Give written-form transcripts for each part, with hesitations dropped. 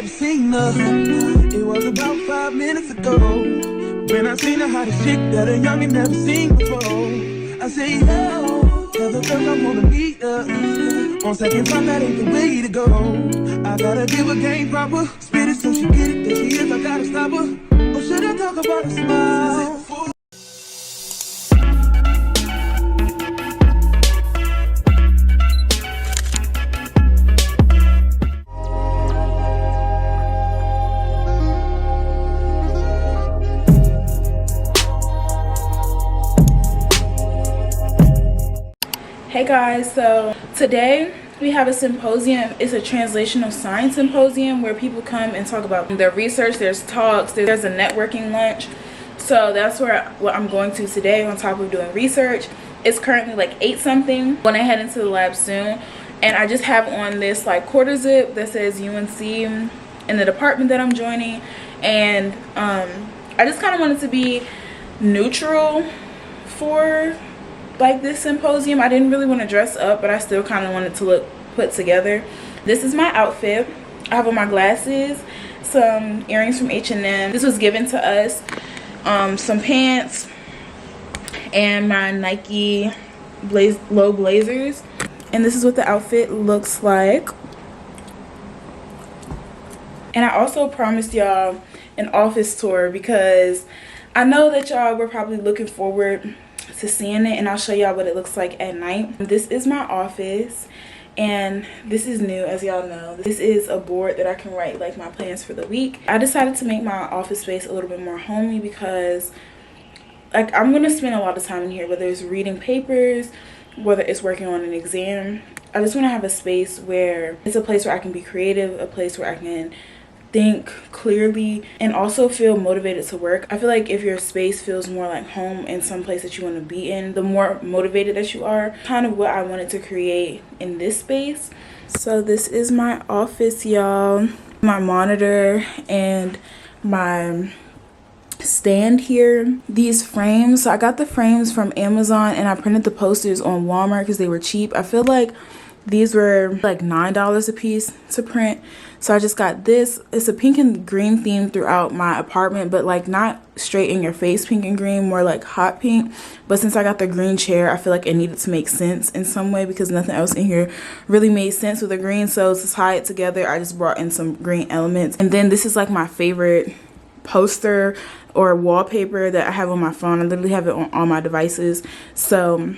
never seen her. It was about 5 minutes ago when I seen the hottest chick that a youngin' never seen before. I say, yo, tell the girl I wanna meet her. On second thought, that ain't the way to go. I gotta give her game proper, spit it so she get it. There she is, I gotta stop her. Or should I talk about a smile? Hey guys, so today we have a symposium. It's a translational science symposium where people come and talk about their research. There's talks, there's a networking lunch. So that's what I'm going to today on top of doing research. It's currently like 8 something when I head into the lab soon, and I just have on this like quarter zip that says UNC in the department that I'm joining. And I just kind of wanted to be neutral for like this symposium. I didn't really want to dress up, but I still kind of wanted to look put together. This is my outfit. I have on my glasses, some earrings from H&M. This was given to us, some pants, and my Nike low blazers. And this is what the outfit looks like. And I also promised y'all an office tour because I know that y'all were probably looking forward to seeing it, and I'll show y'all what it looks like at night. This is my office, and this is new, as y'all know. This is a board that I can write like my plans for the week. I decided to make my office space a little bit more homey because like I'm gonna spend a lot of time in here, whether it's reading papers, whether it's working on an exam. I just want to have a space where it's a place where I can be creative, a place where I can think clearly and also feel motivated to work. I feel like if your space feels more like home and some place that you want to be in, the more motivated that you are. Kind of what I wanted to create in this space. So this is my office, y'all. My monitor and my stand here. These frames, so I got the frames from Amazon and I printed the posters on Walmart because they were cheap. I feel like these were like $9 a piece to print. So I just got this. It's a pink and green theme throughout my apartment, but like not straight in your face pink and green, more like hot pink. But since I got the green chair, I feel like it needed to make sense in some way because nothing else in here really made sense with the green. So to tie it together, I just brought in some green elements. And then this is like my favorite poster or wallpaper that I have on my phone. I literally have it on all my devices. So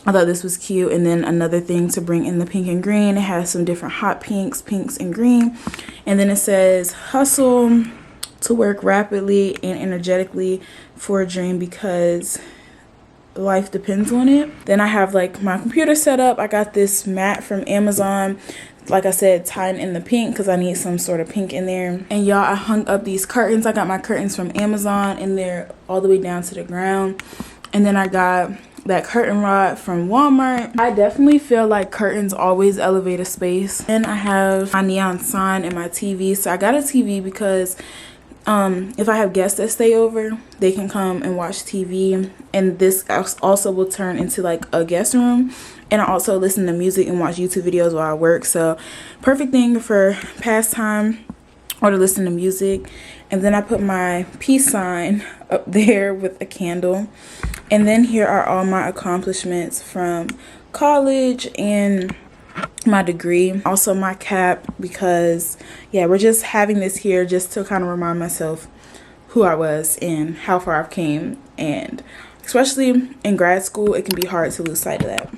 I thought this was cute. And then another thing to bring in the pink and green, it has some different hot pinks and green. And then it says, hustle to work rapidly and energetically for a dream because life depends on it. Then I have like my computer set up. I got this mat from Amazon, like I said, tying in the pink because I need some sort of pink in there. And y'all, I hung up these curtains. I got my curtains from Amazon and they're all the way down to the ground. And then I got that curtain rod from Walmart. I definitely feel like curtains always elevate a space. And I have my neon sign and my TV. So I got a TV because if I have guests that stay over, they can come and watch TV. And this also will turn into like a guest room. And I also listen to music and watch YouTube videos while I work. So perfect thing for pastime or to listen to music. And then I put my peace sign up there with a candle. And then here are all my accomplishments from college and my degree. Also my cap because, yeah, we're just having this here just to kind of remind myself who I was and how far I've came. And especially in grad school, it can be hard to lose sight of that.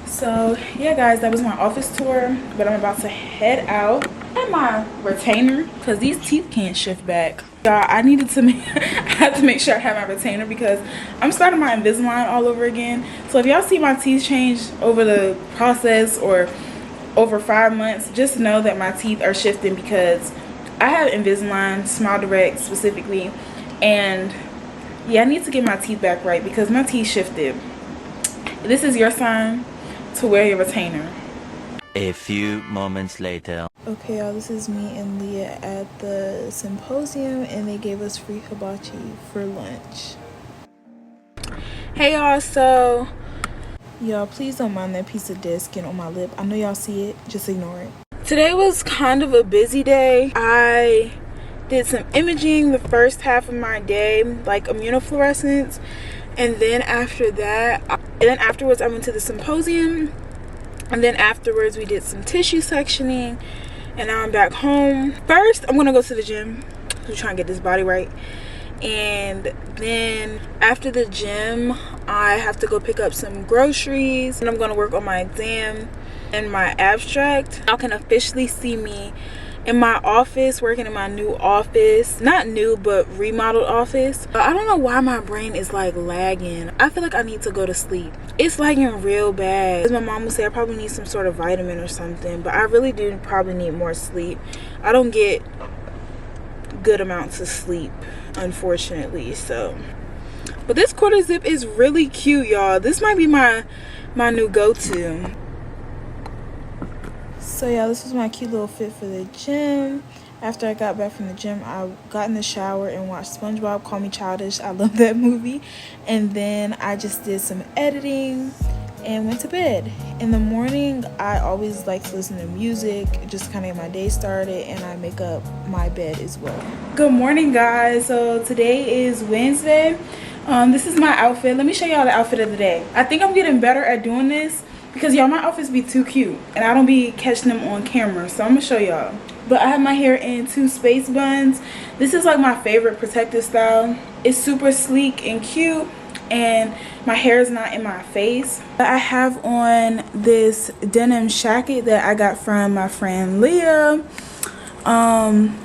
So yeah guys, that was my office tour, but I'm about to head out. And my retainer because these teeth can't shift back. I needed to I had to make sure I have my retainer because I'm starting my Invisalign all over again. So if y'all see my teeth change over the process or over 5 months, just know that my teeth are shifting because I have Invisalign, Smile Direct specifically, and yeah, I need to get my teeth back right because my teeth shifted. This is your sign to wear your retainer. A few moments later. Okay, y'all, this is me and Leah at the symposium, and they gave us free hibachi for lunch. Hey y'all, so y'all, please don't mind that piece of dead skin on my lip. I know y'all see it, just ignore it. Today was kind of a busy day. I did some imaging the first half of my day, like immunofluorescence, and then afterwards I went to the symposium, and then afterwards we did some tissue sectioning, and now I'm back home. First, I'm gonna go to the gym. I'm trying to get this body right. And then after the gym, I have to go pick up some groceries, and I'm going to work on my exam and my abstract. Y'all can officially see me in my office, working in my new office. Not new, but remodeled office. I don't know why my brain is like lagging. I feel like I need to go to sleep. It's lagging real bad. As my mom would say, I probably need some sort of vitamin or something, but I really do probably need more sleep. I don't get good amounts of sleep, unfortunately. So, but this quarter zip is really cute, y'all. This might be my new go-to. So yeah, this was my cute little fit for the gym. After I got back from the gym, I got in the shower and watched SpongeBob. Call Me Childish, I love that movie. And then I just did some editing and went to bed. In the morning, I always like to listen to music, just kind of get my day started, and I make up my bed as well. Good morning, guys. So today is Wednesday. This is my outfit. Let me show y'all the outfit of the day. I think I'm getting better at doing this because y'all, my outfits be too cute and I don't be catching them on camera, so I'm gonna show y'all. But I have my hair in 2 space buns. This is like my favorite protective style. It's super sleek and cute, and my hair is not in my face. I have on this denim jacket that I got from my friend Leah.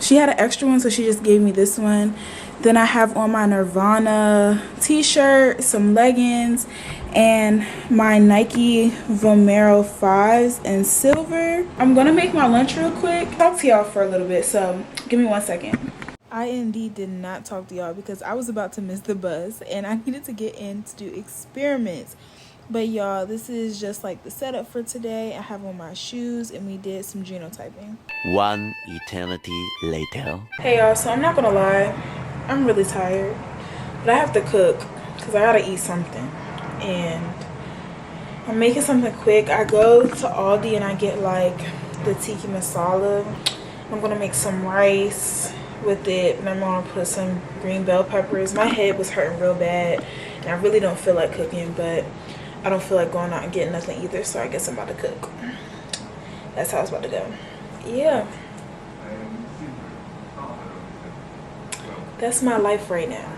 She had an extra one, so she just gave me this one. Then I have on my Nirvana t-shirt, some leggings, and my Nike Vomero 5s in silver. I'm gonna make my lunch real quick. Talk to y'all for a little bit, so give me 1 second. I indeed did not talk to y'all because I was about to miss the bus and I needed to get in to do experiments. But y'all, this is just like the setup for today. I have on my shoes and we did some genotyping. 1 eternity later. Hey y'all, so I'm not gonna lie, I'm really tired, but I have to cook because I gotta eat something, and I'm making something quick. I go to Aldi and I get like the tiki masala. I'm gonna make some rice with it, and I'm gonna put some green bell peppers. My head was hurting real bad and I really don't feel like cooking, but I don't feel like going out and getting nothing either, so I guess I'm about to cook. That's how it's about to go. Yeah, that's my life right now.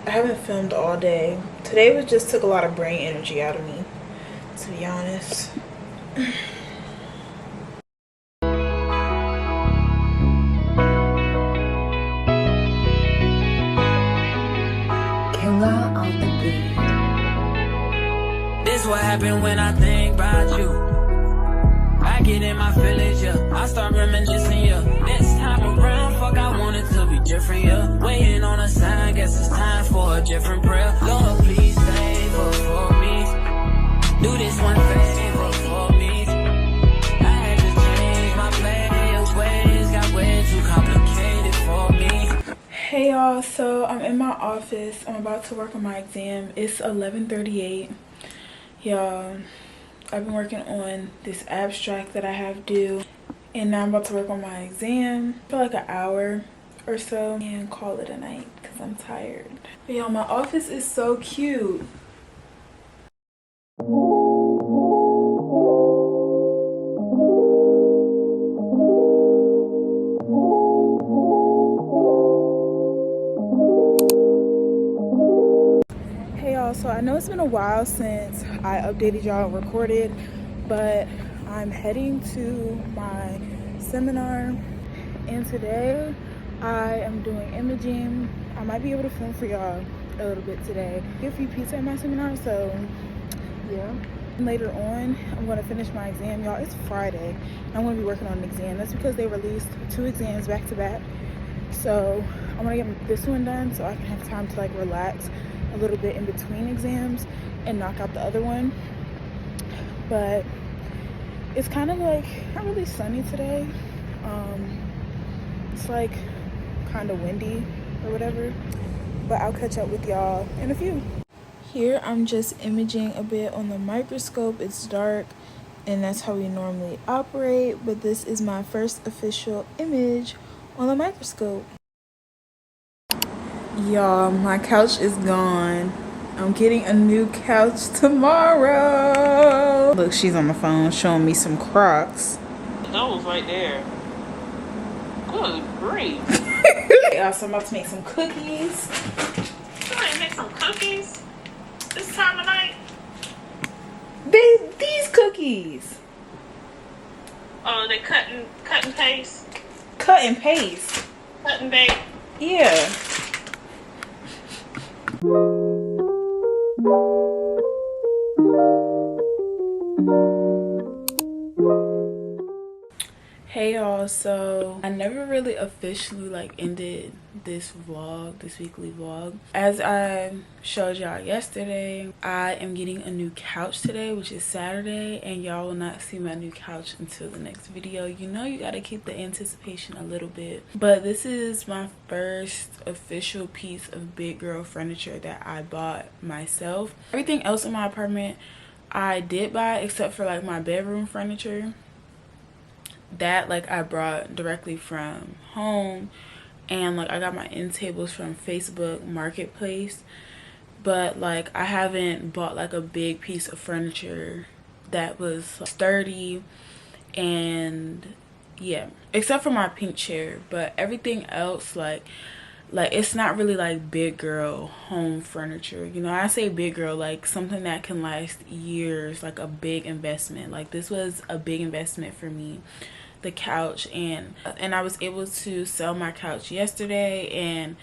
I haven't filmed all day. Today just took a lot of brain energy out of me, to be honest. This what happened when I think about you. I get in my feelings, yeah. I start reminiscing, yeah. This time around, fuck, I want it to be different, yeah. Waiting on a sign, guess it's time for a different prayer. Lord, please favor for me. Do this one favor for me. I had to change my plans, ways got way too complicated for me. Hey y'all, so I'm in my office. I'm about to work on my exam. It's 11:38. Y'all, I've been working on this abstract that I have due, and now I'm about to work on my exam for like an hour or so and call it a night because I'm tired. But y'all, my office is so cute. So I know it's been a while since I updated y'all and recorded, but I'm heading to my seminar, and today I am doing imaging. I might be able to film for y'all a little bit today. I get free pizza at my seminar, so yeah. Later on, I'm going to finish my exam. Y'all, it's Friday. I'm going to be working on an exam. That's because they released 2 exams back to back. So I'm going to get this one done so I can have time to like relax a little bit in between exams and knock out the other one. But It's kind of like not really sunny today. It's like kind of windy or whatever, but I'll catch up with y'all in a few. Here I'm just imaging a bit on the microscope. It's dark and that's how we normally operate, but this is my first official image on the microscope. Y'all, my couch is gone. I'm getting a new couch tomorrow. Look, she's on the phone showing me some Crocs. Those right there. Good grief. So I'm about to make some cookies. You ready to make some cookies this time of night? These cookies. Oh, they cut and paste. Cut and paste. Cut and bake. Yeah. Hey y'all, so I never really officially like ended this weekly vlog. As I showed y'all yesterday, I am getting a new couch today, which is Saturday, and y'all will not see my new couch until the next video. You know, you gotta keep the anticipation a little bit, but this is my first official piece of big girl furniture that I bought myself. Everything else in my apartment I did buy, except for like my bedroom furniture. That like I brought directly from home, and like I got my end tables from Facebook Marketplace, but like I haven't bought like a big piece of furniture that was sturdy, and yeah, except for my pink chair. But everything else, like it's not really like big girl home furniture, you know. I say big girl like something that can last years, like a big investment. Like this was a big investment for me, the couch, and I was able to sell my couch yesterday, and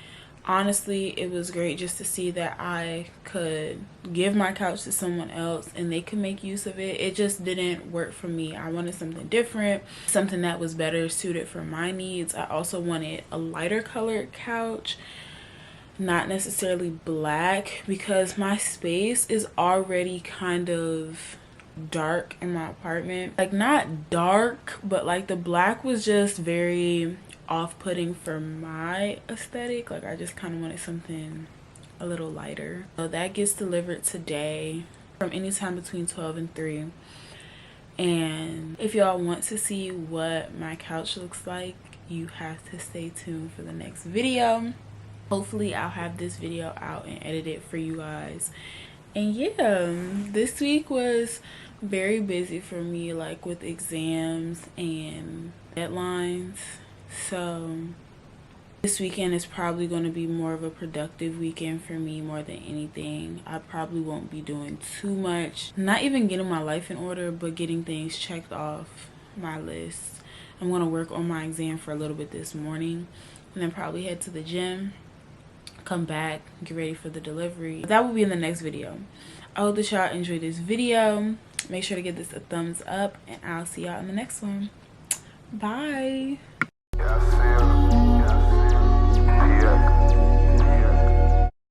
honestly it was great just to see that I could give my couch to someone else and they could make use of it. It just didn't work for me. I wanted something different, something that was better suited for my needs. I also wanted a lighter colored couch, not necessarily black, because my space is already kind of dark in my apartment. Like not dark, but like the black was just very off-putting for my aesthetic. Like I just kind of wanted something a little lighter. So that gets delivered today from anytime between 12 and 3. And if y'all want to see what my couch looks like, you have to stay tuned for the next video. Hopefully I'll have this video out and edited for you guys. And yeah, this week was very busy for me, like with exams and deadlines. So this weekend is probably going to be more of a productive weekend for me more than anything. I probably won't be doing too much, not even getting my life in order, but getting things checked off my list. I'm going to work on my exam for a little bit this morning, and then probably head to the gym, come back, get ready for the delivery. That will be in the next video. I hope that y'all enjoyed this video. Make sure to give this a thumbs up, and I'll see y'all in the next one. Bye. Yeah, I feel